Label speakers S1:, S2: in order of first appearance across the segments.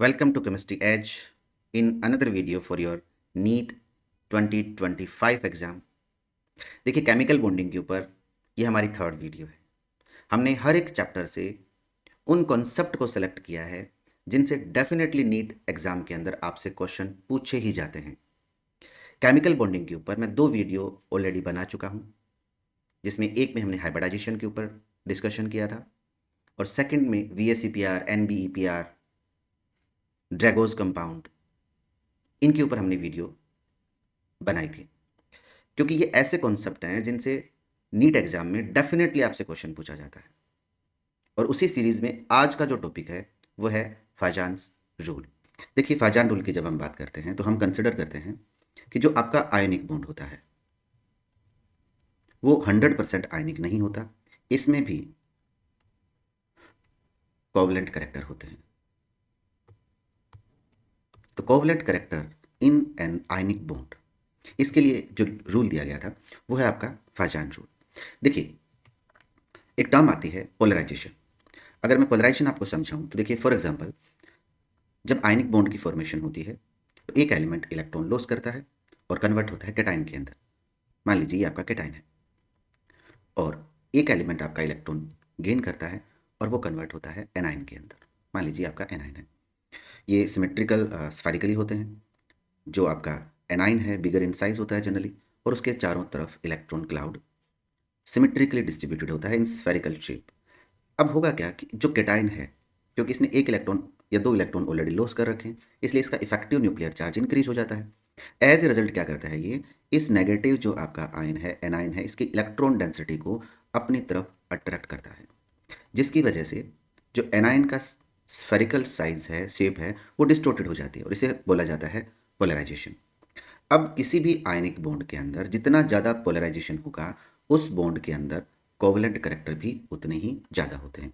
S1: Welcome to Chemistry Edge in another video for your NEET 2025 exam. देखिए chemical bonding के ऊपर ये हमारी थर्ड वीडियो है। हमने हर एक चैप्टर से उन कॉन्सेप्ट को सेलेक्ट किया है जिनसे डेफिनेटली नीट एग्ज़ाम के अंदर आपसे क्वेश्चन पूछे ही जाते हैं। केमिकल बॉन्डिंग के ऊपर मैं 2 वीडियो ऑलरेडी बना चुका हूँ, जिसमें एक में हमने हाइब्रिडाइजेशन के ऊपर डिस्कशन किया था और सेकंड में VSEPR, NBEPR, ड्रैगोज कंपाउंड, इनके ऊपर हमने वीडियो बनाई थी, क्योंकि ये ऐसे कॉन्सेप्ट हैं जिनसे नीट एग्जाम में डेफिनेटली आपसे क्वेश्चन पूछा जाता है। और उसी सीरीज में आज का जो टॉपिक है वो है फाजान्स रूल। देखिए फाजान रूल की जब हम बात करते हैं तो हम कंसिडर करते हैं कि जो आपका आयनिक बॉन्ड होता है वो 100% आयनिक नहीं होता, इसमें भी कोवलेंट कैरेक्टर होते हैं। तो covalent character in an ionic bond, इसके लिए जो रूल दिया गया था वो है आपका फाजान रूल। देखिए एक टर्म आती है पोलराइजेशन। अगर मैं पोलराइजेशन आपको समझाऊं तो देखिए फॉर एग्जांपल जब आयनिक बॉन्ड की फॉर्मेशन होती है तो एक एलिमेंट इलेक्ट्रॉन लॉस करता है और कन्वर्ट होता है कैटायन के अंदर। मान लीजिए ये आपका कैटायन है और एक एलिमेंट आपका इलेक्ट्रॉन गेन करता है और वो कन्वर्ट होता है एनाइन के अंदर। मान लीजिए आपका एनाइन है। ये सिमेट्रिकल स्फेरिकली होते हैं। जो आपका एनाइन है बिगर इन साइज होता है जनरली, और उसके चारों तरफ इलेक्ट्रॉन क्लाउड सिमेट्रिकली डिस्ट्रीब्यूटेड होता है इन स्फेरिकल शेप। अब होगा क्या कि जो कैटायन है, क्योंकि इसने एक इलेक्ट्रॉन या 2 इलेक्ट्रॉन ऑलरेडी लॉस कर रखे हैं, इसलिए इसका इफेक्टिव न्यूक्लियर चार्ज इंक्रीज हो जाता है। एज ए रिजल्ट क्या करता है ये, इस नेगेटिव जो आपका आयन है एनाइन है, इसकी इलेक्ट्रॉन डेंसिटी को अपनी तरफ अट्रैक्ट करता है, जिसकी वजह से जो एनाइन का स्फेरिकल साइज है, शेप है, वो डिस्टोर्टेड हो जाती है और इसे बोला जाता है पोलराइजेशन। अब किसी भी आयनिक बॉन्ड के अंदर जितना ज़्यादा पोलराइजेशन होगा उस बॉन्ड के अंदर कोवलेंट करेक्टर भी उतने ही ज़्यादा होते हैं।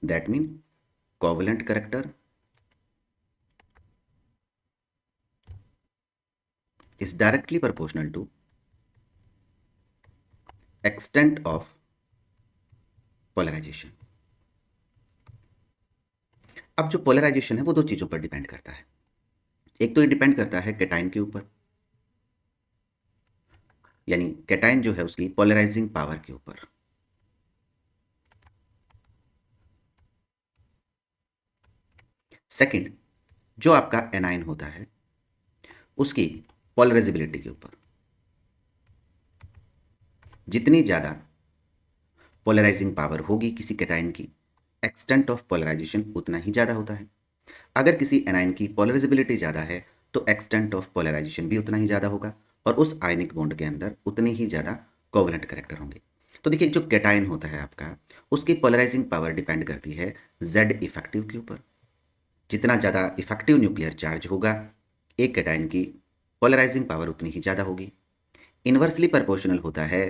S1: That mean covalent character is directly proportional to extent of polarization। अब जो पोलराइजेशन है वो 2 चीज़ों पर डिपेंड करता है। एक तो ये डिपेंड करता है कैटायन के ऊपर, यानी कैटायन जो है उसकी पोलराइजिंग पावर के ऊपर। सेकंड, जो आपका एनायन होता है उसकी पोलराइजेबिलिटी के ऊपर। जितनी ज़्यादा पोलराइजिंग पावर होगी किसी कैटायन की, एक्सटेंट ऑफ पोलराइजेशन उतना ही ज़्यादा होता है। अगर किसी एनायन की पोलराइजेबिलिटी ज़्यादा है तो एक्सटेंट ऑफ पोलराइजेशन भी उतना ही ज़्यादा होगा और उस आयनिक बॉन्ड के अंदर उतने ही ज़्यादा कोवलेंट कैरेक्टर होंगे। तो देखिए जो कैटायन होता है आपका, उसकी पोलराइजिंग पावर डिपेंड करती है जेड इफेक्टिव के ऊपर। जितना ज़्यादा इफेक्टिव न्यूक्लियर चार्ज होगा एक कैटायन की पोलराइजिंग पावर उतनी ही ज़्यादा होगी। इन्वर्सली प्रोपोर्शनल होता है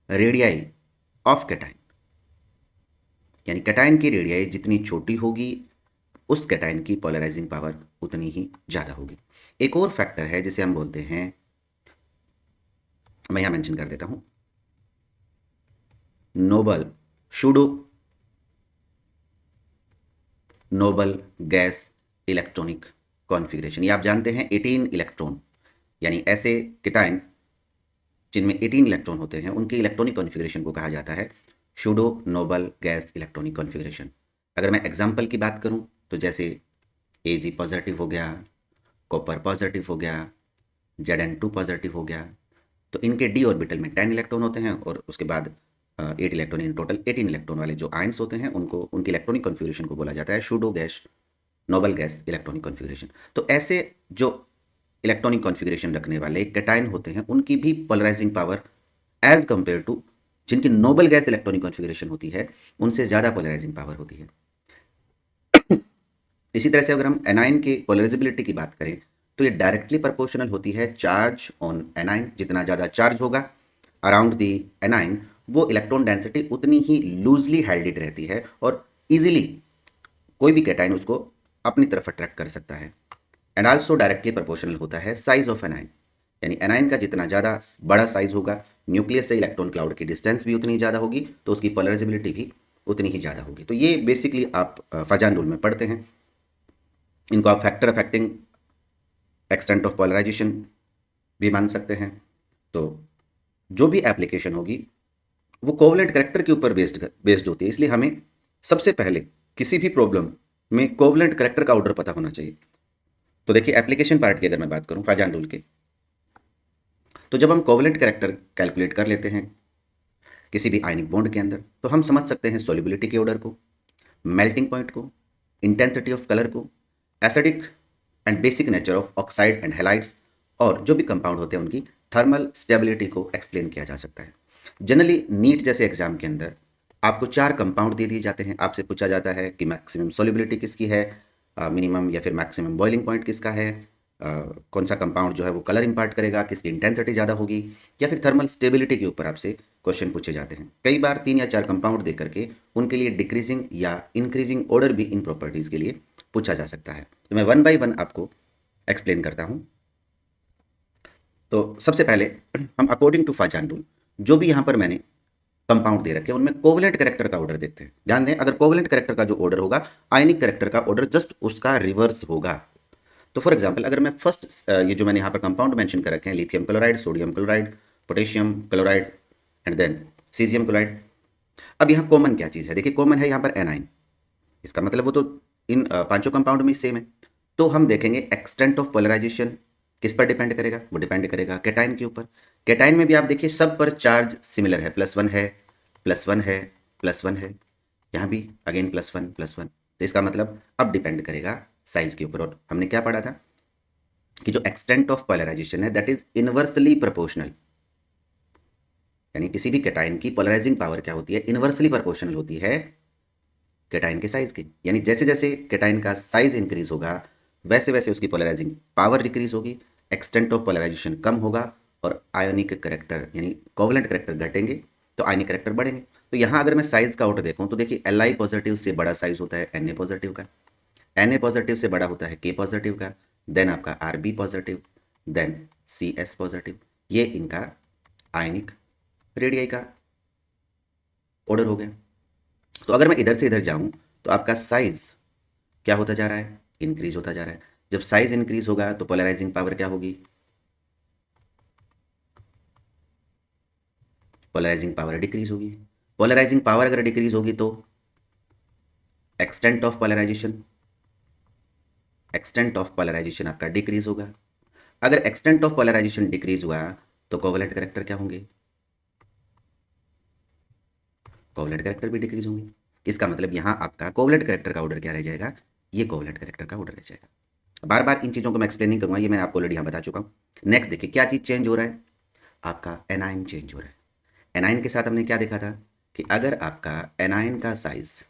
S1: रेडियाई ऑफ कैटायन, यानी कैटायन की रेडियाई जितनी छोटी होगी उस कैटायन की पोलराइजिंग पावर उतनी ही ज़्यादा होगी। एक और फैक्टर है जिसे हम बोलते हैं, मैं यहाँ मेंशन कर देता हूँ, noble pseudo noble gas electronic configuration. ये आप जानते हैं 18 इलेक्ट्रॉन, यानी ऐसे कैटायन जिनमें 18 इलेक्ट्रॉन होते हैं उनके इलेक्ट्रॉनिक कॉन्फ़िगरेशन को कहा जाता है pseudo noble gas electronic configuration. अगर मैं एग्जांपल की बात करूं तो जैसे Ag पॉजिटिव हो गया, कॉपर पॉजिटिव हो गया, Zn2 पॉजिटिव हो गया, तो इनके d ऑर्बिटल में 10 इलेक्ट्रॉन होते हैं और उसके बाद 8 इलेक्ट्रॉन, इन टोटल 18 इलेक्ट्रॉन वाले जो आयंस होते हैं उनको, उनकी इलेक्ट्रॉनिक कॉन्फ़िगरेशन को बोला जाता है pseudo gas Nobel gas electronic configuration. तो ऐसे जो इलेक्ट्रॉनिक कॉन्फ़िगरेशन रखने वाले कैटायन होते हैं उनकी भी polarising power as compare to जिनकी नोबल गैस इलेक्ट्रॉनिक कॉन्फ़िगरेशन होती है उनसे ज़्यादा पोलराइजिंग पावर होती है। इसी तरह से अगर हम एनाइन की पोलराइजेबिलिटी की बात करें तो ये डायरेक्टली प्रोपोर्शनल होती है चार्ज ऑन एनाइन। जितना ज़्यादा चार्ज होगा अराउंड द एनाइन, वो इलेक्ट्रॉन डेंसिटी उतनी ही लूजली हेल्डेड रहती है और इजीली कोई भी कैटायन उसको अपनी तरफ अट्रैक्ट कर सकता है। एंड आल्सो डायरेक्टली प्रोपोर्शनल होता है साइज ऑफ एनाइन, यानी एनाइन का जितना ज़्यादा बड़ा साइज होगा, न्यूक्लियस से इलेक्ट्रॉन क्लाउड की डिस्टेंस भी उतनी ज़्यादा होगी, तो उसकी पोलराइजेबिलिटी भी उतनी ही ज़्यादा होगी। तो ये बेसिकली आप फाजान रूल में पढ़ते हैं। इनको आप factor affecting extent of polarisation भी मान सकते हैं। तो जो भी एप्लीकेशन होगी वो कोवलेंट करेक्टर के ऊपर बेस्ड होती है, इसलिए हमें सबसे पहले किसी भी प्रॉब्लम में कोवलेंट करेक्टर का ऑर्डर पता होना चाहिए। तो देखिए एप्लीकेशन पार्ट की अगर मैं बात करूं फाजान रूल के, तो जब हम कोवलेंट करेक्टर कैलकुलेट कर लेते हैं किसी भी आयनिक बॉन्ड के अंदर, तो हम समझ सकते हैं सॉल्युबिलिटी के ऑर्डर को, मेल्टिंग पॉइंट को, इंटेंसिटी ऑफ कलर को, acidic and basic nature of oxide and halides, और जो भी कंपाउंड होते हैं उनकी थर्मल स्टेबिलिटी को एक्सप्लेन किया जा सकता है। जनरली नीट जैसे एग्जाम के अंदर आपको 4 कंपाउंड दे दिए जाते हैं, आपसे पूछा जाता है कि मैक्सिमम सॉल्युबिलिटी किसकी है, मिनिमम या फिर मैक्सिमम बॉइलिंग पॉइंट किसका है, कौन सा कंपाउंड जो है वो कलर इंपार्ट करेगा, किसकी इंटेंसिटी ज़्यादा होगी, या फिर थर्मल स्टेबिलिटी के ऊपर आपसे क्वेश्चन पूछे जाते हैं। कई बार 3 या 4 कंपाउंड दे करके उनके लिए डिक्रीजिंग या इंक्रीजिंग ऑर्डर भी इन प्रॉपर्टीज़ के लिए पूछा जा सकता है। तो मैं 1 बाय 1 आपको एक्सप्लेन करता हूँ। तो सबसे पहले हम अकॉर्डिंग टू फाजान रूल जो भी यहाँ पर मैंने कंपाउंड दे रखे हैं उनमें कोवलेंट करेक्टर का ऑर्डर देखते हैं। ध्यान दें, अगर कोवलेंट करेक्टर का जो ऑर्डर होगा आयनिक करेक्टर का ऑर्डर जस्ट उसका रिवर्स होगा। तो फॉर एग्जांपल अगर मैं फर्स्ट ये जो मैंने यहाँ पर कंपाउंड मेंशन कर रखे हैं, lithium chloride, sodium chloride, potassium chloride and then caesium chloride. अब यहाँ कॉमन क्या चीज़ है, देखिए कॉमन है यहाँ पर एनाइन, इसका मतलब वो तो इन पांचों कंपाउंड में सेम है। तो हम देखेंगे एक्सटेंट ऑफ पोलराइजेशन किस पर डिपेंड करेगा, वो डिपेंड करेगा कैटाइन के ऊपर। कैटाइन में भी आप देखिए सब पर चार्ज सिमिलर है, +1 है, +1 है, +1 है, यहाँ भी अगेन +1 +1। तो इसका मतलब अब डिपेंड करेगा साइज के ऊपर। और हमने क्या पढ़ा था कि जो एक्सटेंट ऑफ पोलराइजेशन है दैट इज इनवर्सली प्रोपोर्शनल, यानी किसी भी कैटाइन की पोलराइजिंग पावर क्या होती है, इनवर्सली प्रोपोर्शनल होती है कैटाइन के साइज के। यानी जैसे जैसे कैटाइन का साइज इंक्रीज होगा वैसे वैसे उसकी पोलराइजिंग पावर डिक्रीज होगी, एक्सटेंट ऑफ पोलराइजेशन कम होगा और आयोनिक करेक्टर यानी कोवलेंट करेक्टर घटेंगे तो आयनिक करेक्टर बढ़ेंगे। तो यहाँ अगर मैं साइज का ऑर्डर देखूँ तो देखिए Li पॉजिटिव से बड़ा साइज होता है Na पॉजिटिव का, Na पॉजिटिव से बड़ा होता है K पॉजिटिव का, देन आपका Rb positive, then Cs positive. ये इनका आयनिक रेडियाई का ऑर्डर हो गया। तो अगर मैं इधर से इधर जाऊं तो आपका साइज क्या होता जा रहा है, इंक्रीज होता जा रहा है। जब साइज इंक्रीज होगा तो पोलराइजिंग पावर क्या होगी, पोलराइजिंग पावर डिक्रीज होगी। पोलराइजिंग पावर अगर डिक्रीज होगी तो extent of polarisation, extent of polarisation आपका डिक्रीज होगा। अगर एक्सटेंट ऑफ पोलराइजेशन डिक्रीज हुआ तो कोवलेंट करेक्टर क्या होंगे, कोवलेंट करेक्टर भी डिक्रीज होंगे। इसका मतलब यहाँ आपका कोवलेंट करेक्टर का ऑर्डर क्या रह जाएगा, ये कोवलेंट करेक्टर का ऑर्डर रह जाएगा। बार बार इन चीज़ों को मैं एक्सप्लेन नहीं करूँगा, ये मैंने आपको ऑलरेडी यहाँ बता चुका हूँ। नेक्स्ट देखिए क्या चीज़ चेंज हो रहा है, आपका एनाइन चेंज हो रहा है। एनाइन के साथ हमने क्या देखा था कि अगर आपका एनाइन का साइज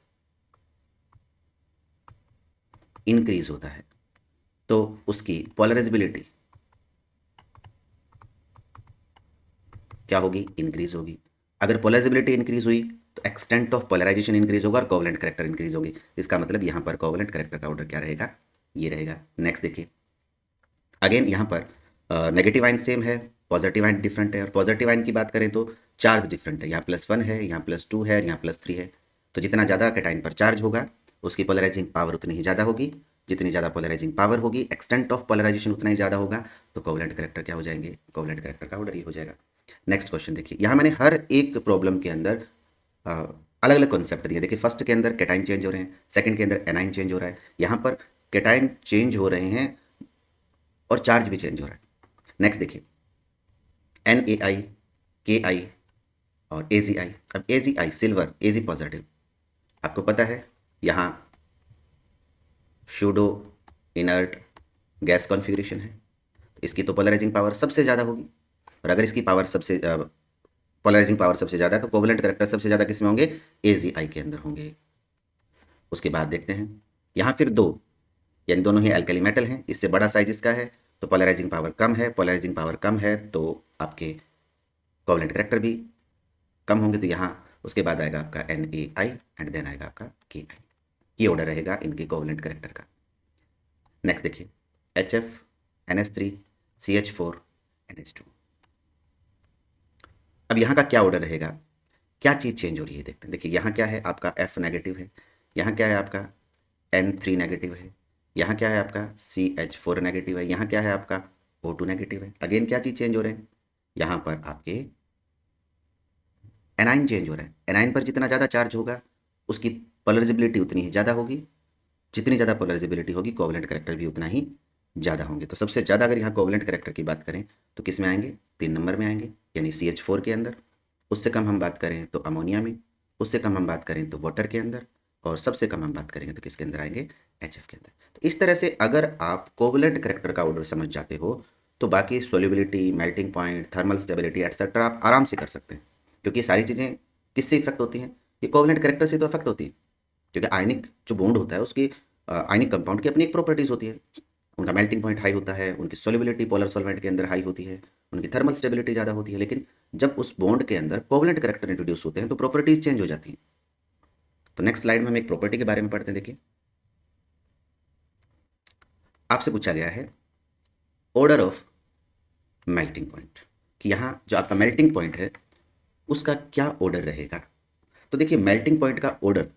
S1: इंक्रीज होता है तो उसकी पोलराइजेबिलिटी क्या होगी, इंक्रीज होगी। अगर पोलराइजेबिलिटी इंक्रीज हुई तो एक्सटेंट ऑफ पोलराइजेशन इंक्रीज होगा और कोवलेंट करेक्टर इंक्रीज होगी। इसका मतलब यहाँ पर कोवलेंट करेक्टर का ऑर्डर क्या रहेगा, ये रहेगा। नेक्स्ट देखिए अगेन यहाँ पर नेगेटिव आइन सेम है, पॉजिटिव आइन डिफरेंट है। और पॉजिटिव आइन की बात करें तो चार्ज डिफरेंट है, यहाँ +1 है, यहाँ +2 है, यहाँ +3 है। तो जितना ज़्यादा कैटाइन पर चार्ज होगा उसकी पोलराइजिंग पावर उतनी ही ज़्यादा होगी, जितनी ज़्यादा पोलराइजिंग पावर होगी एक्सटेंट ऑफ पोलराइजेशन उतना ही ज़्यादा होगा। तो कोवलेंट करेक्टर क्या हो जाएंगे, कोवलेंट करेक्टर का ऑर्डर ये हो जाएगा। नेक्स्ट क्वेश्चन देखिए, यहाँ मैंने हर एक प्रॉब्लम के अंदर अलग अलग कॉन्सेप्ट दिए। देखिए फर्स्ट के अंदर कैटाइन चेंज हो रहे हैं, सेकंड के अंदर एनाइन चेंज हो रहा है, यहाँ पर कैटाइन चेंज हो रहे हैं और चार्ज भी चेंज हो रहा है। नेक्स्ट देखिए Na, Ki और Agi। अब Agi सिल्वर, Ag पॉजिटिव, आपको पता है यहाँ शूडो इनर्ट गैस कॉन्फ़िगरेशन है, तो इसकी तो पोलराइजिंग पावर सबसे ज़्यादा होगी। और अगर इसकी पावर सबसे पोलराइजिंग पावर सबसे ज़्यादा है तो कोवलेंट करेक्टर सबसे ज़्यादा किस में होंगे, Agi के अंदर होंगे। उसके बाद देखते हैं यहाँ फिर दो, यानी दोनों ही एल्कली मेटल हैं, इससे बड़ा साइज इसका है तो पोलराइजिंग पावर कम है, पोलराइजिंग पावर कम है तो आपके कोवलेंट करेक्टर भी कम होंगे। तो यहाँ उसके बाद आएगा आपका Na एंड देन आएगा आपका Ki। ये ऑर्डर रहेगा इनके कोवलेंट करेक्टर का। नेक्स्ट देखिए HF, NH3, CH4, NH2। अब यहाँ का क्या ऑर्डर रहेगा, क्या चीज़ चेंज हो रही है देखते हैं। देखिए यहाँ क्या है आपका F नेगेटिव है, यहाँ क्या है आपका N3 नेगेटिव है, यहाँ क्या है आपका CH4 नेगेटिव है, यहाँ क्या है आपका O2 नेगेटिव है। अगेन क्या चीज़ चेंज हो रहे हैं, यहाँ पर आपके एनाइन चेंज हो रहा है। एनाइन पर जितना ज़्यादा चार्ज होगा उसकी पोलराइजेबिलिटी उतनी ही ज़्यादा होगी, जितनी ज़्यादा पोलराइजेबिलिटी होगी कोवलेंट करैक्टर भी उतना ही ज़्यादा होंगे। तो सबसे ज़्यादा अगर यहाँ कोवलेंट करैक्टर की बात करें तो किस में आएंगे, 3 नंबर में आएंगे, यानी CH4 के अंदर। उससे कम हम बात करें तो अमोनिया में, उससे कम हम बात करें तो वाटर के अंदर, और सबसे कम हम बात करेंगे तो किसके अंदर आएंगे, HF के अंदर। तो इस तरह से अगर आप कोवलेंट करैक्टर का ऑर्डर समझ जाते हो तो बाकी solubility, melting point, thermal stability etcetera आप आराम से कर सकते हैं, क्योंकि ये सारी चीज़ें किससे इफेक्ट होती हैं, ये कोवलेंट करैक्टर से तो इफेक्ट होती है। क्योंकि आयनिक जो बॉन्ड होता है उसकी आयनिक कंपाउंड की अपनी एक प्रॉपर्टीज़ होती है। उनका मेल्टिंग पॉइंट हाई होता है, उनकी सोल्युबिलिटी पोलर सॉल्वेंट के अंदर हाई होती है, उनकी थर्मल स्टेबिलिटी ज़्यादा होती है। लेकिन जब उस बॉन्ड के अंदर कोवलेंट करैक्टर इंट्रोड्यूस होते हैं तो प्रॉपर्टीज चेंज हो जाती हैं। तो नेक्स्ट स्लाइड में हम एक प्रॉपर्टी के बारे में पढ़ते हैं। देखिए, आपसे पूछा गया है ऑर्डर ऑफ मेल्टिंग पॉइंट, कि यहाँ जो आपका मेल्टिंग पॉइंट है उसका क्या ऑर्डर रहेगा। तो देखिए, मेल्टिंग पॉइंट का ऑर्डर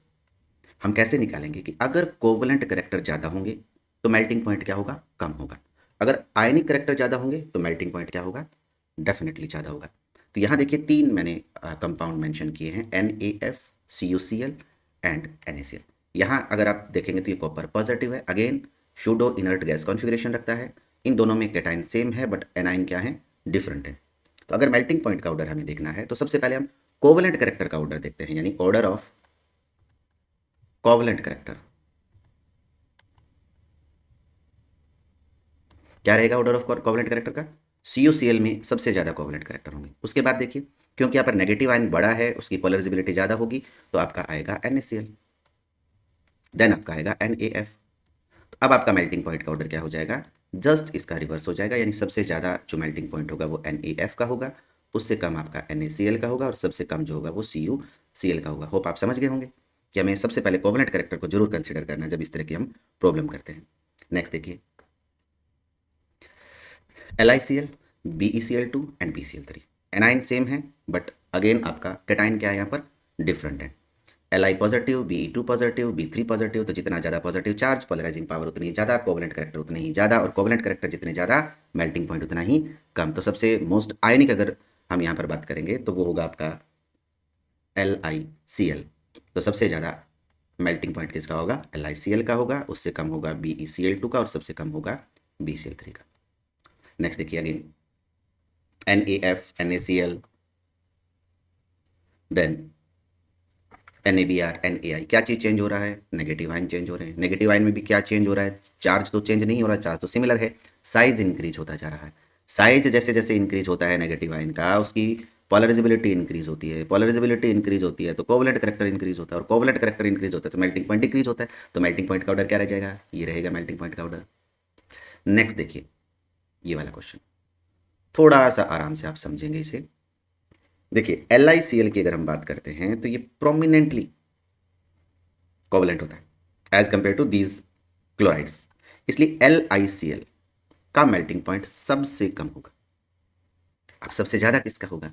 S1: हम कैसे निकालेंगे कि अगर कोवलेंट करैक्टर ज़्यादा होंगे तो मेल्टिंग पॉइंट क्या होगा, कम होगा। अगर आयनिक करैक्टर ज़्यादा होंगे तो मेल्टिंग पॉइंट क्या होगा, डेफिनेटली ज़्यादा होगा। तो यहाँ देखिए 3 मैंने कंपाउंड मेंशन किए हैं, NaF, CuCl एंड NaCl। यहाँ अगर आप देखेंगे तो ये कॉपर पॉजिटिव है, again pseudo inert gas configuration रखता है। इन दोनों में कैटाइन सेम है बट एनाइन क्या है, डिफरेंट है। तो अगर मेल्टिंग पॉइंट का ऑर्डर हमें देखना है तो सबसे पहले हम कोवलेंट करैक्टर का ऑर्डर देखते हैं, यानी ऑर्डर ऑफ कोवलेंट करैक्टर। क्या रहेगा ऑर्डर ऑफ कोवलेंट करैक्टर का, CuCl में सबसे ज़्यादा कोवलेंट करैक्टर होंगे। उसके बाद देखिए, क्योंकि यहाँ पर नेगेटिव आयन बड़ा है, उसकी पोलराइजेबिलिटी ज़्यादा होगी, तो आपका आएगा NaCl, देन आपका आएगा NaF। तो अब आपका मेल्टिंग पॉइंट का ऑर्डर क्या हो जाएगा, जस्ट इसका रिवर्स हो जाएगा, यानी सबसे ज़्यादा जो मेल्टिंग पॉइंट होगा वो NaF का होगा, उससे कम आपका NaCl का होगा, और सबसे कम जो होगा वो CuCl का होगा। होप आप समझ गए होंगे कि हमें सबसे पहले कोवलेंट करैक्टर को जरूर कंसिडर करना है जब इस तरह की हम प्रॉब्लम करते हैं। नेक्स्ट देखिए, LiCl, BeCl2 and BCl3। A9 same है बट अगेन आपका कैटाइन क्या है, यहाँ पर डिफरेंट है। Li positive, Be2 positive, B3 positive. तो जितना ज़्यादा पॉजिटिव चार्ज, पोलराइजिंग पावर उतनी ज़्यादा, कोवलेंट करैक्टर उतने ही ज़्यादा, और कोवलेंट करैक्टर जितने ज़्यादा मेल्टिंग पॉइंट उतना ही कम। तो सबसे मोस्ट आयनिक अगर हम यहाँ पर बात करेंगे तो वो होगा आपका LiCl। तो सबसे ज़्यादा मेल्टिंग पॉइंट किसका होगा, LiCl का होगा, उससे कम होगा BeCl2 का, और सबसे कम होगा BCl3 का। नेक्स्ट देखिए, again NaF, NaCl, then NaBr, NaI। क्या चीज़ चेंज हो रहा है, नेगेटिव आयन चेंज हो रहे हैं। नेगेटिव आयन में भी क्या चेंज हो रहा है, चार्ज तो चेंज नहीं हो रहा, चार्ज तो सिमिलर है, साइज इंक्रीज होता जा रहा है। साइज जैसे जैसे इंक्रीज होता है नेगेटिव आयन का, उसकी पोलराइजेबिलिटी इंक्रीज होती है, पोलराइजेबिलिटी इंक्रीज होती है तो कोवलेंट करैक्टर इंक्रीज होता है, और कोवलेंट करैक्टर इंक्रीज होता है तो मेल्टिंग पॉइंट डिक्रीज होता है। तो मेल्टिंग पॉइंट का ऑर्डर क्या रह जाएगा, ये रहेगा मेल्टिंग पॉइंट का ऑर्डर। नेक्स्ट देखिए, ये वाला क्वेश्चन थोड़ा सा आराम से आप समझेंगे इसे। देखिए, LiCl की अगर हम बात करते हैं तो ये प्रोमिनेंटली कोवलेंट होता है as compare to these chlorides, इसलिए LiCl का मेल्टिंग पॉइंट सबसे कम होगा। अब सबसे ज़्यादा किसका होगा,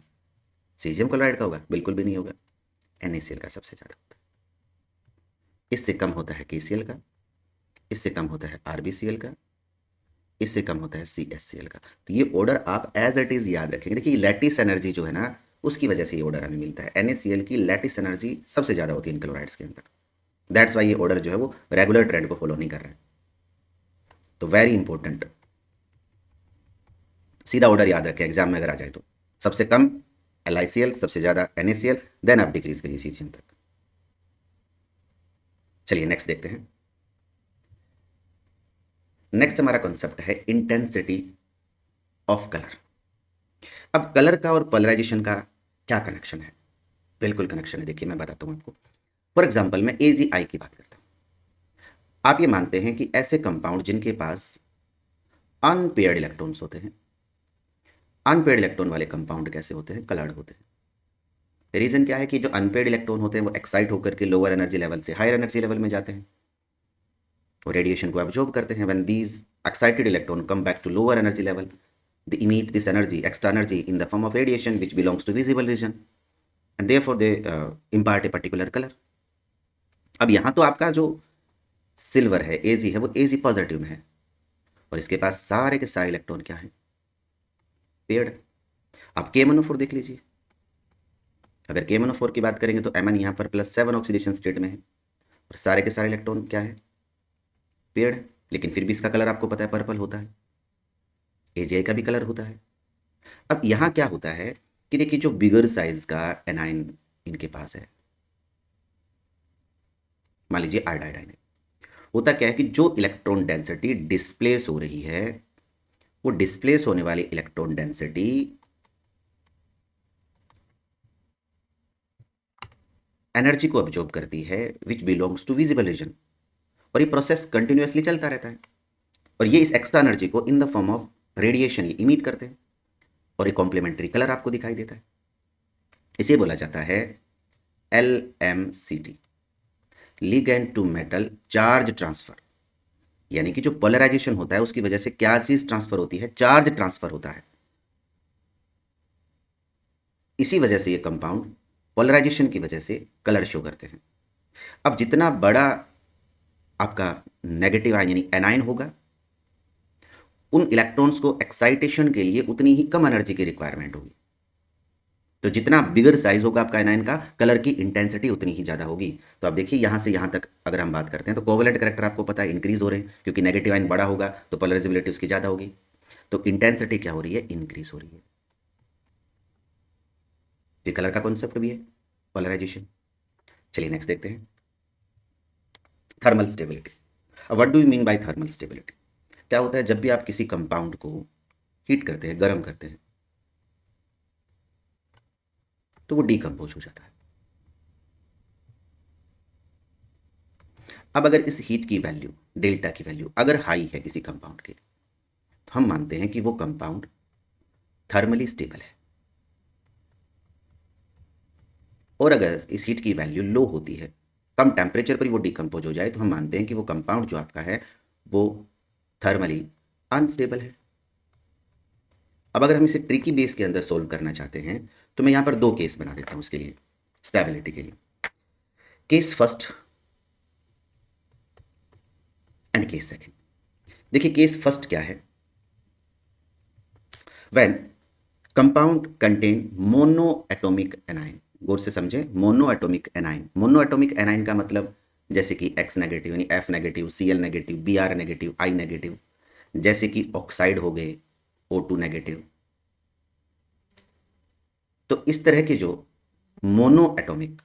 S1: सीजियम क्लोराइड का होगा, बिल्कुल भी नहीं होगा, NaCl का सबसे ज़्यादा होता है। इससे कम होता है KCl का, इससे कम होता है RbCl का, इससे कम होता है CHCl का। तो ये ऑर्डर आप एज इट इज़ याद रखेंगे। देखिए, लैटिस एनर्जी जो है ना, उसकी वजह से ये ऑर्डर हमें मिलता है। NaCl की लैटिस एनर्जी सबसे ज़्यादा होती है इन क्लोराइड्स के अंदर, दैट्स वाई ये ऑर्डर जो है वो रेगुलर ट्रेंड को फॉलो नहीं कर रहा है। तो वेरी इंपॉर्टेंट, सीधा ऑर्डर याद रखें एग्जाम में अगर आ जाए तो, सबसे कम LiCl, सबसे ज़्यादा NaCl, देन आप डिक्रीज करिए CCl तक। चलिए नेक्स्ट देखते हैं। नेक्स्ट हमारा कॉन्सेप्ट है इंटेंसिटी ऑफ कलर। अब कलर का और पोलराइजेशन का क्या कनेक्शन है, बिल्कुल कनेक्शन है। देखिए, मैं बताता हूँ आपको। फॉर एग्जाम्पल, मैं AgI की बात करता हूँ। आप ये मानते हैं कि ऐसे कंपाउंड जिनके पास अनपेयर्ड इलेक्ट्रॉन्स होते हैं, अनपेयर्ड इलेक्ट्रॉन वाले कंपाउंड कैसे होते हैं, कलर्ड होते हैं। रीजन क्या है कि जो अनपेयर्ड इलेक्ट्रॉन होते हैं वो एक्साइट होकर के लोअर एनर्जी लेवल से हायर एनर्जी लेवल में जाते हैं, वो रेडिएशन को एब्जॉर्ब करते हैं। When these excited electron come back to lower energy level, they emit this energy, extra energy, in the form of radiation which belongs to visible region, and therefore they impart a particular color. अब यहाँ तो आपका जो silver है, Ag है, वो Ag positive में है और इसके पास सारे के सारे इलेक्ट्रॉन क्या है, पेड। आप KMnO4 देख लीजिए, अगर KMnO4 की बात करेंगे तो Mn यहाँ पर +7 ऑक्सीडेशन स्टेट में है और सारे के सारे इलेक्ट्रॉन क्या है, पेड। लेकिन फिर भी इसका कलर आपको पता है पर्पल होता है, Agi का भी कलर होता है। अब यहाँ क्या होता है कि देखिए जो बिगर साइज का एनाइन इनके पास है, मान लीजिए आयोडाइन है, होता क्या है कि जो इलेक्ट्रॉन डेंसिटी डिस्प्लेस हो रही है, वो डिस्प्लेस होने वाली इलेक्ट्रॉन डेंसिटी एनर्जी को अब्जॉर्ब करती है which belongs to visible region, और ये प्रोसेस कंटिन्यूअसली चलता रहता है और ये इस एक्स्ट्रा एनर्जी को in the form of radiation emit करते हैं और ये कॉम्प्लीमेंट्री कलर आपको दिखाई देता है। इसे बोला जाता है LMCT, ligand to metal charge transfer, यानी कि जो पोलराइजेशन होता है उसकी वजह से क्या चीज ट्रांसफर होती है, चार्ज ट्रांसफर होता है। इसी वजह से ये कंपाउंड पोलराइजेशन की वजह से कलर शो करते हैं। अब जितना बड़ा आपका नेगेटिव आयन यानी एनाइन होगा, उन इलेक्ट्रॉन्स को एक्साइटेशन के लिए उतनी ही कम एनर्जी की रिक्वायरमेंट होगी। तो जितना बिगर साइज होगा आपका एनाइन का, कलर की इंटेंसिटी उतनी ही ज़्यादा होगी। तो आप देखिए यहाँ से यहाँ तक अगर हम बात करते हैं तो कोवेलेंट करेक्टर आपको पता है इंक्रीज हो रहे हैं, क्योंकि नेगेटिव आयन बड़ा होगा तो पोलराइजेबिलिटी उसकी ज़्यादा होगी, तो इंटेंसिटी क्या हो रही है, इंक्रीज हो रही है। ये कलर का कॉन्सेप्ट भी है, पोलराइजेशन। चलिए नेक्स्ट देखते हैं, थर्मल स्टेबिलिटी। अब what do you mean by thermal stability? क्या होता है जब भी आप किसी कंपाउंड को हीट करते हैं, गर्म करते हैं, तो वो डीकम्पोज हो जाता है। अब अगर इस हीट की वैल्यू, डेल्टा की वैल्यू अगर हाई है किसी कंपाउंड के लिए, तो हम मानते हैं कि वो कंपाउंड थर्मली स्टेबल है। और अगर इस हीट की वैल्यू लो होती है, कम टेम्परेचर पर ही वो डिकम्पोज हो जाए, तो हम मानते हैं कि वो कंपाउंड जो आपका है वो थर्मली अनस्टेबल है। अब अगर हम इसे ट्रिकी बेस के अंदर सोल्व करना चाहते हैं तो मैं यहाँ पर दो केस बना देता हूँ उसके लिए, स्टेबिलिटी के लिए। Case first and case second. देखिए केस फर्स्ट क्या है, when compound contain mono atomic anion. गौर से समझे, mono atomic anion. Mono atomic anion का मतलब जैसे कि X नेगेटिव यानी F negative, Cl negative, Br negative, I negative, जैसे कि ऑक्साइड हो गए O2 नेगेटिव। तो इस तरह के जो मोनो एटॉमिक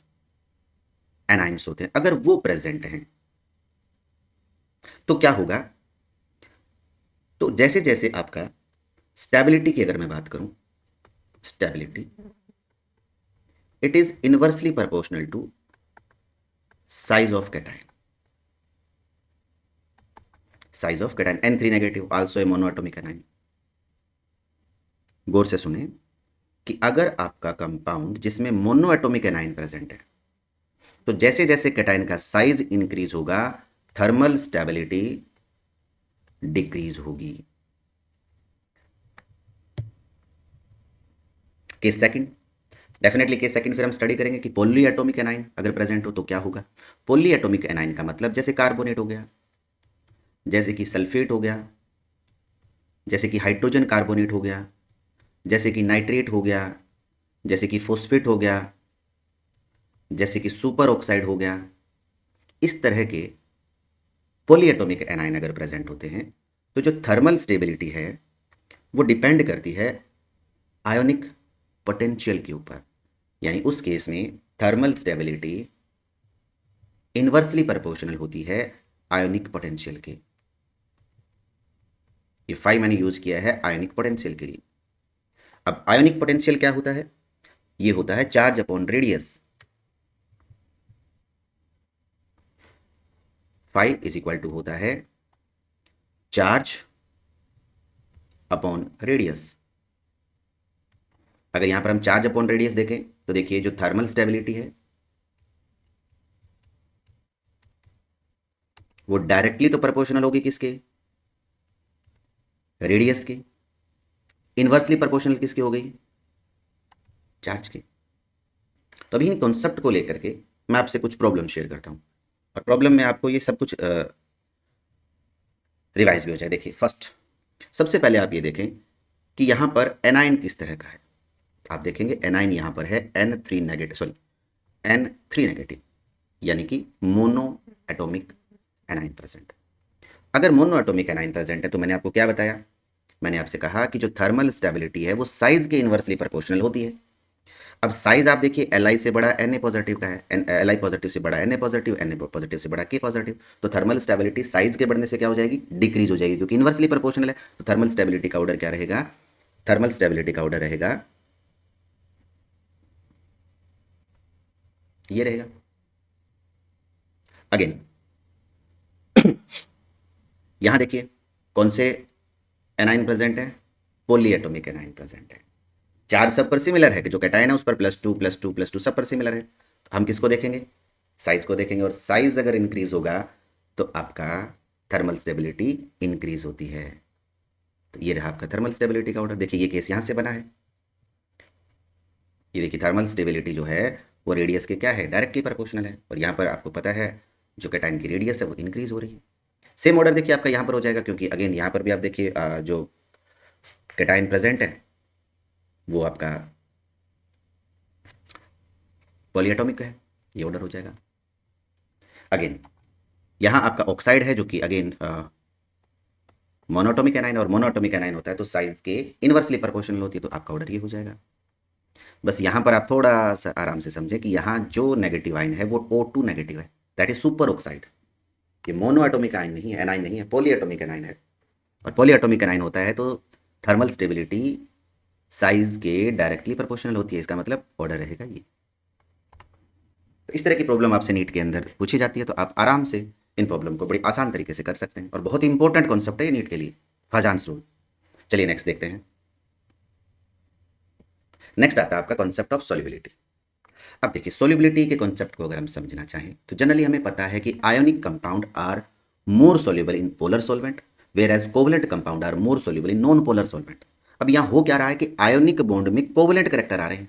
S1: एनाइंस होते हैं, अगर वो प्रेजेंट हैं तो क्या होगा, तो जैसे जैसे आपका स्टेबिलिटी की अगर मैं बात करूं, stability it is inversely proportional to size of cation. Size of cation N3 negative also a monoatomic anion. गौर से सुने कि अगर आपका कंपाउंड जिसमें मोनोएटॉमिक एनाइन प्रेजेंट है, तो जैसे जैसे कैटायन का साइज इंक्रीज होगा, थर्मल स्टेबिलिटी डिक्रीज होगी। Case second, definitely case second फिर हम स्टडी करेंगे कि पॉली एटॉमिक एनाइन अगर प्रेजेंट हो तो क्या होगा। पॉली एटॉमिक एनाइन का मतलब जैसे कार्बोनेट हो गया, जैसे कि सल्फेट हो गया, जैसे कि हाइड्रोजन कार्बोनेट हो गया, जैसे कि नाइट्रेट हो गया, जैसे कि फॉस्फेट हो गया, जैसे कि सुपर ऑक्साइड हो गया। इस तरह के पॉलीएटॉमिक एनाइन अगर प्रेजेंट होते हैं तो जो थर्मल स्टेबिलिटी है वो डिपेंड करती है आयोनिक पोटेंशियल के ऊपर। यानी उस केस में थर्मल स्टेबिलिटी इनवर्सली प्रोपोर्शनल होती है आयोनिक पोटेंशियल के। ये 5 मैंने यूज किया है आयोनिक पोटेंशियल के लिए। अब आयोनिक पोटेंशियल क्या होता है, ये होता है charge upon radius. 5 is equal to होता है चार्ज अपॉन रेडियस। अगर यहां पर हम चार्ज अपॉन रेडियस देखें तो देखिए जो थर्मल स्टेबिलिटी है वो डायरेक्टली तो प्रोपोर्शनल होगी किसके, रेडियस के। इनवर्सली प्रोपोर्शनल किसकी हो गई, चार्ज के। तो अभी इन कॉन्सेप्ट को लेकर के मैं आपसे कुछ प्रॉब्लम शेयर करता हूं और प्रॉब्लम में आपको ये सब कुछ रिवाइज भी हो जाए। देखिए फर्स्ट, सबसे पहले आप ये देखें कि यहाँ पर एनाइन किस तरह का है। आप देखेंगे एनाइन यहाँ पर है N3 negative, sorry N3 negative, यानी कि मोनो एटोमिक एनाइन प्रेजेंट। अगर मोनो एटोमिक एनाइन प्रेजेंट है तो मैंने आपको क्या बताया, मैंने आपसे कहा कि जो थर्मल स्टेबिलिटी है वो साइज के इन्वर्सली प्रोपोर्शनल होती है। अब साइज आप देखिए Li से बड़ा Na पॉजिटिव का है, Li पॉजिटिव से बड़ा Na पॉजिटिव, Na पॉजिटिव से बड़ा K पॉजिटिव, तो थर्मल स्टेबिलिटी साइज के बढ़ने से क्या हो जाएगी, डिक्रीज हो जाएगी, क्योंकि इन्वर्सली प्रोपोर्शनल है। तो थर्मल स्टेबिलिटी का ऑर्डर क्या रहेगा, थर्मल स्टेबिलिटी का ऑर्डर रहेगा ये रहेगा। अगेन यहां देखिए कौन से एनाइन प्रेजेंट है, पोली एटोमिक एनाइन प्रेजेंट है। चार सब पर सिमिलर है कि जो कैटायन है उस पर +2 +2 +2 सब पर सिमिलर है। तो हम किसको देखेंगे, साइज को देखेंगे, और साइज अगर इंक्रीज होगा तो आपका थर्मल स्टेबिलिटी इंक्रीज होती है। तो ये रहा आपका थर्मल स्टेबिलिटी का ऑर्डर। देखिए ये केस यहां से बना है, ये देखिए थर्मल स्टेबिलिटी जो है वो रेडियस के क्या है, डायरेक्टली प्रोपोर्शनल है, और यहाँ पर आपको पता है जो कैटायन की रेडियस है वो इंक्रीज हो रही है। सेम ऑर्डर देखिए आपका यहाँ पर हो जाएगा, क्योंकि अगेन यहाँ पर भी आप देखिए जो कैटायन प्रेजेंट है वो आपका पॉलीएटॉमिक है, ये ऑर्डर हो जाएगा। अगेन यहाँ आपका ऑक्साइड है जो कि अगेन मोनोटोमिक एनाइन, और मोनोटोमिक एनाइन होता है तो साइज के इनवर्सली प्रोपोर्शनल होती है, तो आपका ऑर्डर ये हो जाएगा। बस यहाँ पर आप थोड़ा सा आराम से समझें कि यहाँ जो नेगेटिव आइन है वो O2 नेगेटिव है, दैट इज सुपर ऑक्साइड। ये मोनो एटोमिक आइन नहीं है, एनाइन नहीं है, पॉली एटोमिक एनाइन है। और पॉली एटोमिक एनाइन होता है तो थर्मल स्टेबिलिटी साइज के डायरेक्टली प्रोपोर्शनल होती है, इसका मतलब ऑर्डर रहेगा ये। तो इस तरह की प्रॉब्लम आपसे नीट के अंदर पूछी जाती है, तो आप आराम से इन प्रॉब्लम को बड़ी आसान तरीके से कर सकते हैं, और बहुत ही इंपॉर्टेंट कॉन्सेप्ट है ये नीट के लिए, फाजान्स रूल। चलिए नेक्स्ट देखते हैं। नेक्स्ट आता है आपका कॉन्सेप्ट ऑफ सॉल्युबिलिटी। अब देखिए सॉल्युबिलिटी के कॉन्सेप्ट को अगर हम समझना चाहें तो जनरली हमें पता है कि ionic compound are more soluble in polar solvent, whereas covalent compound are more soluble in non polar solvent. अब यहाँ हो क्या रहा है कि आयोनिक बॉन्ड में कोवलेंट करेक्टर आ रहे हैं,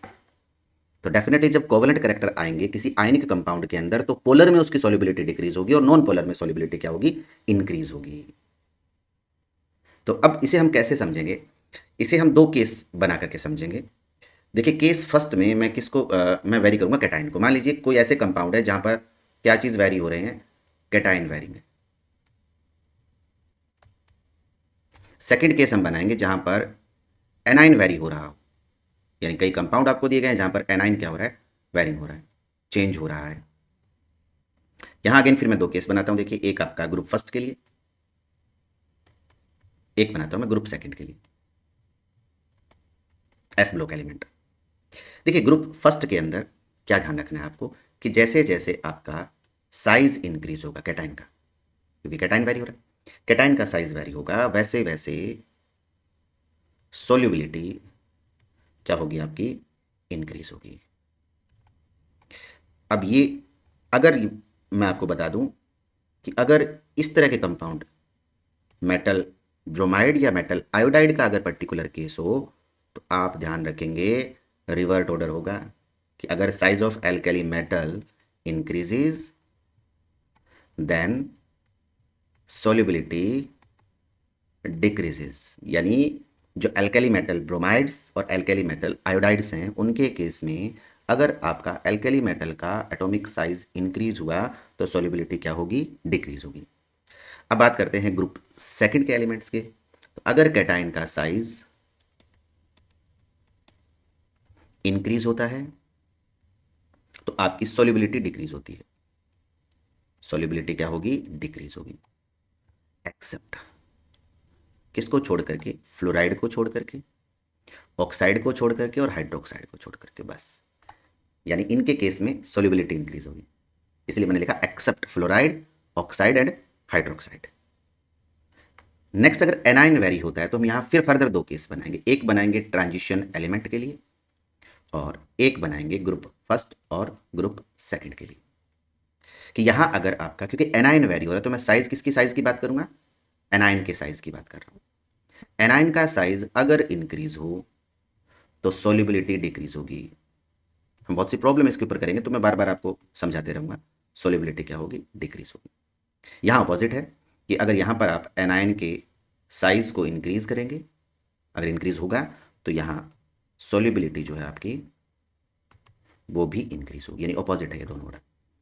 S1: तो डेफिनेटली जब कोवलेंट करेक्टर आएंगे किसी आयनिक कंपाउंड के अंदर तो पोलर में उसकी सॉल्युबिलिटी डिक्रीज होगी और नॉन पोलर में सॉल्युबिलिटी क्या होगी, इंक्रीज होगी। तो अब इसे हम कैसे समझेंगे, इसे हम दो केस बना करके समझेंगे। देखिए केस फर्स्ट में मैं किसको मैं वेरी करूंगा, कैटाइन को। मान लीजिए कोई ऐसे कंपाउंड है जहां पर क्या चीज वेरी हो रहे हैं, कैटाइन वेरिंग है। सेकंड केस हम बनाएंगे जहां पर एनाइन वेरी हो रहा हो, यानी कई कंपाउंड आपको दिए गए हैं जहां पर एनाइन क्या हो रहा है, वेरिंग हो रहा है, चेंज हो रहा है। यहां अगेन फिर मैं दो केस बनाता हूं। देखिए एक आपका ग्रुप फर्स्ट के लिए, एक बनाता हूं मैं ग्रुप सेकंड के लिए, एस ब्लॉक एलिमेंट। देखिए ग्रुप फर्स्ट के अंदर क्या ध्यान रखना है आपको कि जैसे जैसे आपका साइज इंक्रीज होगा कैटाइन का, क्योंकि कैटाइन वेरी हो रहा है, कैटाइन का साइज वेरी होगा, वैसे वैसे सोल्यूबिलिटी क्या होगी आपकी, इंक्रीज होगी। अब ये अगर मैं आपको बता दूं कि अगर इस तरह के कंपाउंड मेटल ब्रोमाइड या मेटल आयोडाइड का अगर पर्टिकुलर केस हो तो आप ध्यान रखेंगे रिवर्ट ऑर्डर होगा कि अगर size of alkali metal increases then solubility decreases. यानी जो एल्कली मेटल ब्रोमाइड्स और एल्कली मेटल आयोडाइड्स हैं उनके केस में अगर आपका एल्कली मेटल का एटॉमिक साइज इंक्रीज हुआ तो सॉल्युबिलिटी क्या होगी, डिक्रीज होगी। अब बात करते हैं ग्रुप सेकंड के एलिमेंट्स के। तो अगर कैटाइन का साइज इंक्रीज होता है तो आपकी सॉल्युबिलिटी डिक्रीज होती है, सॉल्युबिलिटी क्या होगी, डिक्रीज होगी। एक्सेप्ट किसको छोड़ करके, फ्लोराइड को छोड़ करके, ऑक्साइड को छोड़ करके और हाइड्रोक्साइड को छोड़ करके, बस। यानी इनके केस में सॉल्युबिलिटी इंक्रीज होगी, इसलिए मैंने लिखा except fluoride, oxide and hydroxide. Next अगर एनाइन वेरी होता है तो हम यहां फिर फर्दर दो केस बनाएंगे, एक बनाएंगे ट्रांजिशन एलिमेंट के लिए और एक बनाएंगे ग्रुप फर्स्ट और ग्रुप सेकंड के लिए। कि यहां अगर आपका, क्योंकि एनाइन वेरी हो रहा है तो मैं साइज किसकी साइज की बात करूंगा, एनाइन के साइज की बात कर रहा हूं। एनाइन का साइज अगर इंक्रीज हो तो सॉल्युबिलिटी डिक्रीज होगी। हम बहुत सी प्रॉब्लम इसके ऊपर करेंगे तो मैं बार बार आपको समझाते रहूंगा, सॉल्युबिलिटी क्या होगी, डिक्रीज होगी। यहां अपोजिट है, कि अगर यहाँ पर आप एनायन के साइज को इंक्रीज करेंगे, अगर इंक्रीज होगा तो यहाँ सोल्यूबिलिटी जो है आपकी वो भी इंक्रीज होगी, यानी ऑपोजिट है ये दोनों ऑर्डर।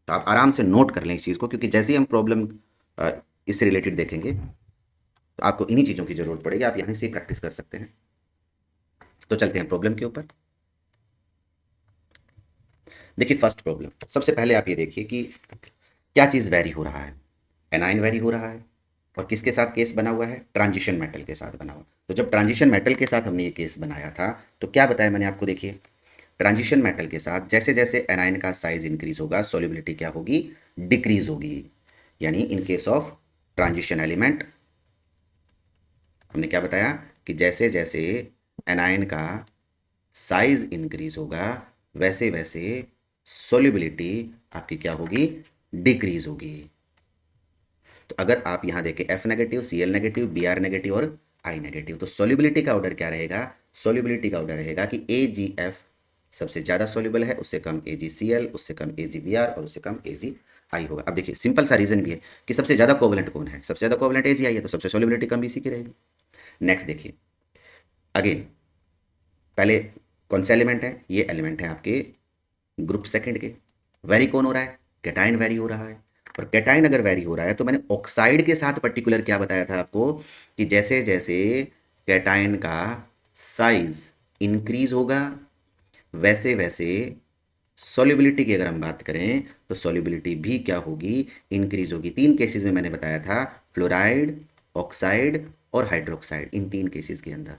S1: तो आप आराम से नोट कर लें इस चीज़ को, क्योंकि जैसे ही हम प्रॉब्लम इससे रिलेटेड देखेंगे तो आपको इन्हीं चीज़ों की जरूरत पड़ेगी, आप यहाँ से ही प्रैक्टिस कर सकते हैं। तो चलते हैं प्रॉब्लम के ऊपर। देखिए फर्स्ट प्रॉब्लम, सबसे पहले आप ये देखिए कि क्या चीज़ वेरी हो रहा है। एनाइन वेरी हो रहा है, और किसके साथ केस बना हुआ है, ट्रांजिशन मेटल के साथ बना हुआ। तो जब ट्रांजिशन मेटल के साथ हमने ये केस बनाया था तो क्या बताया मैंने आपको, देखिए ट्रांजिशन मेटल के साथ जैसे जैसे एनाइन का साइज इंक्रीज होगा सॉल्युबिलिटी क्या होगी, डिक्रीज होगी। यानी in case of transition element हमने क्या बताया कि जैसे जैसे एनाइन का साइज इंक्रीज होगा वैसे वैसे सॉल्युबिलिटी आपकी क्या होगी, डिक्रीज होगी। तो अगर आप यहां देखें F negative, Cl negative, Br negative और I नेगेटिव, तो सॉल्युबिलिटी का ऑर्डर क्या रहेगा, सॉल्युबिलिटी का ऑर्डर रहेगा कि AgF सबसे ज़्यादा सॉल्युबल है, उससे कम AgCl, उससे कम AgBr और उससे कम AgI होगा। अब देखिए सिंपल सा रीजन भी है कि सबसे ज़्यादा कोवलेंट कौन है, सबसे ज़्यादा कोवलेंट AgI है, तो सबसे सॉल्युबिलिटी कम इसी की रहेगी। नेक्स्ट देखिए अगेन, पहले कौन सा एलिमेंट है, ये एलिमेंट है आपके ग्रुप सेकंड के। वेरी कौन हो रहा है, कैटाइन वेरी हो रहा है। और कैटाइन अगर वेरी हो रहा है तो मैंने ऑक्साइड के साथ पर्टिकुलर क्या बताया था आपको कि जैसे जैसे कैटाइन का साइज इंक्रीज होगा वैसे वैसे सॉल्युबिलिटी की अगर हम बात करें तो सॉल्युबिलिटी भी क्या होगी, इंक्रीज होगी। तीन केसेस में मैंने बताया था, फ्लोराइड, ऑक्साइड और हाइड्रोक्साइड, इन तीन केसेस के अंदर।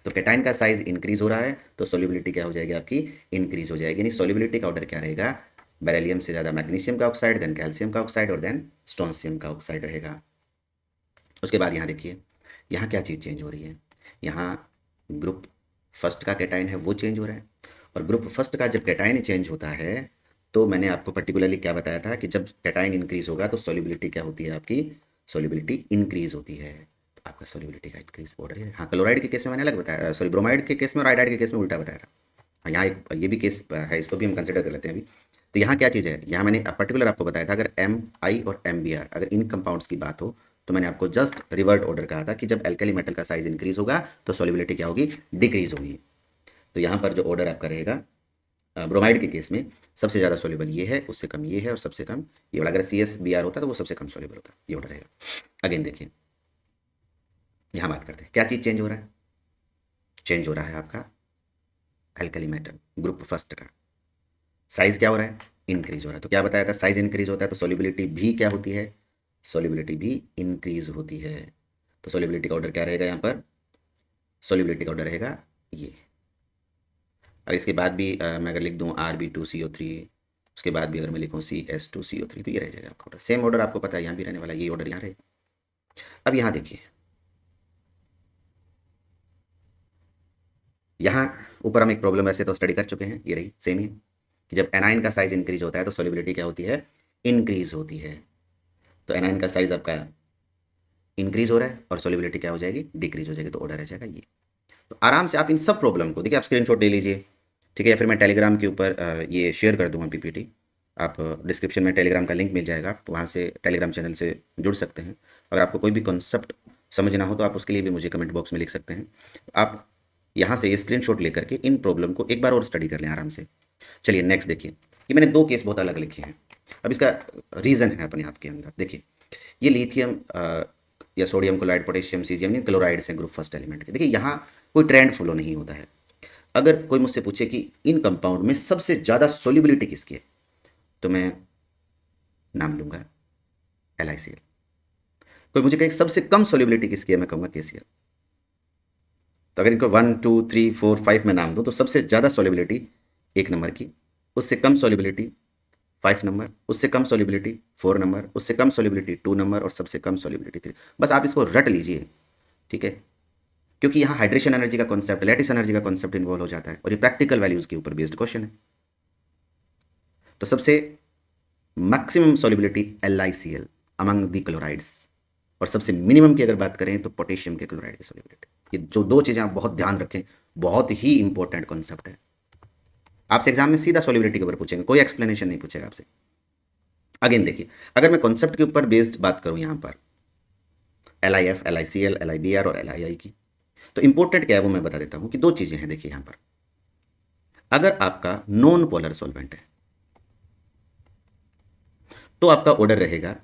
S1: तो कैटाइन का साइज इंक्रीज हो रहा है तो सॉल्युबिलिटी क्या हो जाएगी आपकी, इंक्रीज हो जाएगी। यानी सॉल्युबिलिटी का ऑर्डर क्या रहेगा, बेरिलियम से ज़्यादा मैग्नीशियम का ऑक्साइड, देन कैल्शियम का ऑक्साइड और देन स्ट्रोंशियम का ऑक्साइड रहेगा। उसके बाद यहाँ देखिए यहाँ क्या चीज़ चेंज हो रही है, यहाँ ग्रुप फर्स्ट का कैटाइन है वो चेंज हो रहा है। और ग्रुप फर्स्ट का जब कैटाइन चेंज होता है तो मैंने आपको पर्टिकुलरली क्या बताया था कि जब कैटाइन इंक्रीज होगा तो सॉल्युबिलिटी क्या होती है आपकी, सॉल्युबिलिटी इंक्रीज होती है। तो आपका सॉल्युबिलिटी का इंक्रीज ऑर्डर है। हाँ क्लोराइड के केस में मैंने अलग बताया, सॉरी ब्रोमाइड के केस में और आयोडाइड के केस में उल्टा बताया था। हाँ यहाँ एक ये भी केस है, इसको भी हम कंसिडर कर लेते हैं अभी। तो यहाँ क्या चीज़ है, यहाँ मैंने पर्टिकुलर आपको बताया था अगर MI और MBr अगर इन कंपाउंड्स की बात हो तो मैंने आपको जस्ट रिवर्ट ऑर्डर कहा था कि जब एल्कली मेटल का साइज इंक्रीज होगा तो सॉल्युबिलिटी क्या होगी, डिक्रीज होगी। तो यहाँ पर जो ऑर्डर आपका रहेगा ब्रोमाइड के केस में सबसे ज़्यादा सॉल्युबल ये है, उससे कम ये है और सबसे कम ये वाला। अगर CsBr होता तो वो सबसे कम सॉल्युबल होता, ये ऑर्डर रहेगा। अगेन देखिए यहाँ बात करते हैं क्या चीज़ चेंज हो रहा है, चेंज हो रहा है आपका एल्कली मेटल ग्रुप फर्स्ट का साइज क्या हो रहा है, इंक्रीज हो रहा है। तो क्या बताया था, साइज इंक्रीज होता है तो सॉल्युबिलिटी भी क्या होती है, सॉल्युबिलिटी भी इंक्रीज होती है। तो सॉल्युबिलिटी का ऑर्डर क्या रहेगा यहाँ पर, सॉल्युबिलिटी का ऑर्डर रहेगा ये। अगर इसके बाद भी मैं अगर लिख दूँ Rb2CO3, उसके बाद भी अगर मैं लिखूँ CS2CO3 तो ये रह जाएगा आपका ऑर्डर। सेम ऑर्डर आपको पता है यहाँ भी रहने वाला, ये ऑर्डर यहाँ रहेगा। अब यहाँ देखिए यहाँ ऊपर हम एक प्रॉब्लम वैसे तो स्टडी कर चुके हैं, ये रही सेम ही कि जब एनाइन का साइज इंक्रीज होता है तो सॉल्युबिलिटी क्या होती है, इंक्रीज होती है। तो एनाइन का साइज आपका इंक्रीज हो रहा है और सॉल्युबिलिटी क्या हो जाएगी, डिक्रीज हो जाएगी। तो ऑर्डर रह जाएगा ये। तो आराम से आप इन सब प्रॉब्लम को देखिए, आप स्क्रीनशॉट ले लीजिए, ठीक है, या फिर मैं टेलीग्राम के ऊपर ये शेयर कर दूंगा PPT। आप डिस्क्रिप्शन में टेलीग्राम का लिंक मिल जाएगा, आप वहाँ से टेलीग्राम चैनल से जुड़ सकते हैं। अगर आपको कोई भी कॉन्सेप्ट समझना हो तो आप उसके लिए भी मुझे कमेंट बॉक्स में लिख सकते हैं। आप यहाँ से ये स्क्रीनशॉट लेकर के इन प्रॉब्लम को एक बार और स्टडी कर लें आराम से। चलिए नेक्स्ट देखिए, ये मैंने दो केस बहुत अलग लिखे हैं। अब इसका रीज़न है अपने आप के अंदर। देखिए ये लिथियम या सोडियम क्लोराइड, पोटेशियम, सीजियम, इन क्लोराइड्स हैं ग्रुप फर्स्ट एलिमेंट के। देखिए यहाँ कोई ट्रेंड फॉलो नहीं होता है। अगर कोई मुझसे पूछे कि इन कंपाउंड में सबसे ज़्यादा सोल्युबिलिटी किसकी है तो मैं नाम लूँगा LiCl। कोई मुझे कहे सबसे कम सोल्युबिलिटी किसकी है, मैं कहूँगा KCl। तो अगर इनको 1 2 3 4 5 में नाम दूँ तो सबसे ज़्यादा सोल्युबिलिटी 1 नंबर की, उससे कम सोल्युबिलिटी 5 नंबर, उससे कम सोल्युबिलिटी 4 नंबर, उससे कम सोल्युबिलिटी 2 नंबर और सबसे कम सोल्युबिलिटी 3। बस आप इसको रट लीजिए, ठीक है, क्योंकि यहाँ हाइड्रेशन एनर्जी का कॉन्सेप्ट, लैटिस एनर्जी का कॉन्सेप्ट इन्वॉल्व हो जाता है और ये प्रैक्टिकल वैल्यूज़ के ऊपर बेस्ड क्वेश्चन है। तो सबसे maximum solubility LiCl among the chlorides, और सबसे मिनिमम की अगर बात करें तो पोटेशियम के क्लोराइड की सॉल्युबिलिटी। ये जो दो चीज़ें आप बहुत ध्यान रखें, बहुत ही इंपॉर्टेंट कॉन्सेप्ट है। आपसे एग्जाम में सीधा सॉल्युबिलिटी के ऊपर पूछेंगे, कोई एक्सप्लेनेशन नहीं पूछेगा आपसे। अगेन देखिए, अगर मैं कॉन्सेप्ट के ऊपर बेस्ड बात करूं यहाँ पर LIF, LICL, LIBR और LII की। तो इंपॉर्टेंट क्या है वो मैं बता देता हूँ कि दो चीज़ें हैं। देखिए यहाँ पर अगर आपका नॉन पोलर सॉल्वेंट है तो आपका ऑर्डर रहेगा,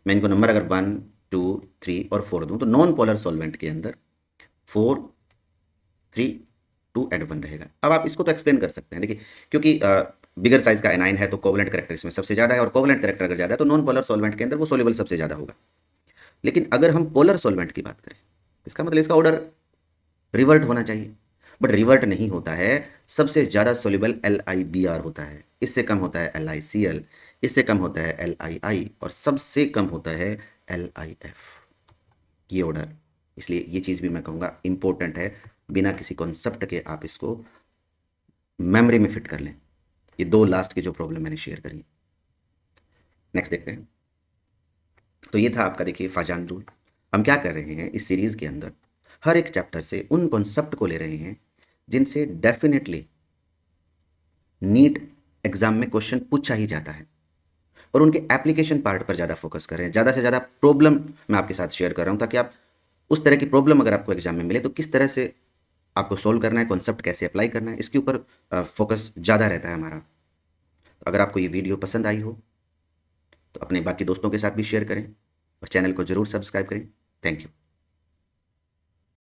S1: मैं इनको नंबर अगर 1, 2, 3 और 4 दूँ तो नॉन पोलर सॉल्वेंट के अंदर 4, 3, 2 एंड 1 रहेगा। अब आप इसको तो एक्सप्लेन कर सकते हैं, देखिए क्योंकि बिगर साइज का एनाइन है तो कोवलेंट करेक्टर इसमें सबसे ज़्यादा है, और कोवलेंट करेक्टर अगर ज़्यादा है तो नॉन पोलर सॉल्वेंट के अंदर वो सोल्यूबल सबसे ज़्यादा होगा। लेकिन अगर हम पोलर सॉल्वेंट की बात करें इसका मतलब इसका ऑर्डर रिवर्ट होना चाहिए, बट रिवर्ट नहीं होता है। सबसे ज़्यादा सोल्यूबल LIBR होता है, इससे कम होता है LICL, इससे कम होता है LII और सबसे कम होता है LIF। ये ऑर्डर, इसलिए ये चीज़ भी मैं कहूँगा इंपॉर्टेंट है, बिना किसी कॉन्सेप्ट के आप इसको मेमोरी में फिट कर लें। ये दो लास्ट की जो प्रॉब्लम मैंने शेयर करी। नेक्स्ट देखते हैं। तो ये था आपका देखिए फाजान रूल। हम क्या कर रहे हैं इस सीरीज़ के अंदर, हर एक चैप्टर से उन कॉन्सेप्ट को ले रहे हैं जिनसे डेफिनेटली नीट एग्जाम में क्वेश्चन पूछा ही जाता है, और उनके एप्लीकेशन पार्ट पर ज़्यादा फोकस कर रहे हैं। ज़्यादा से ज़्यादा प्रॉब्लम मैं आपके साथ शेयर कर रहा हूँ ताकि आप उस तरह की प्रॉब्लम अगर आपको एग्जाम में मिले तो किस तरह से आपको सोल्व करना है, कॉन्सेप्ट कैसे अप्लाई करना है, इसके ऊपर फोकस ज़्यादा रहता है हमारा। तो अगर आपको ये वीडियो पसंद आई हो तो अपने बाकी दोस्तों के साथ भी शेयर करें और चैनल को ज़रूर सब्सक्राइब करें। Thank you.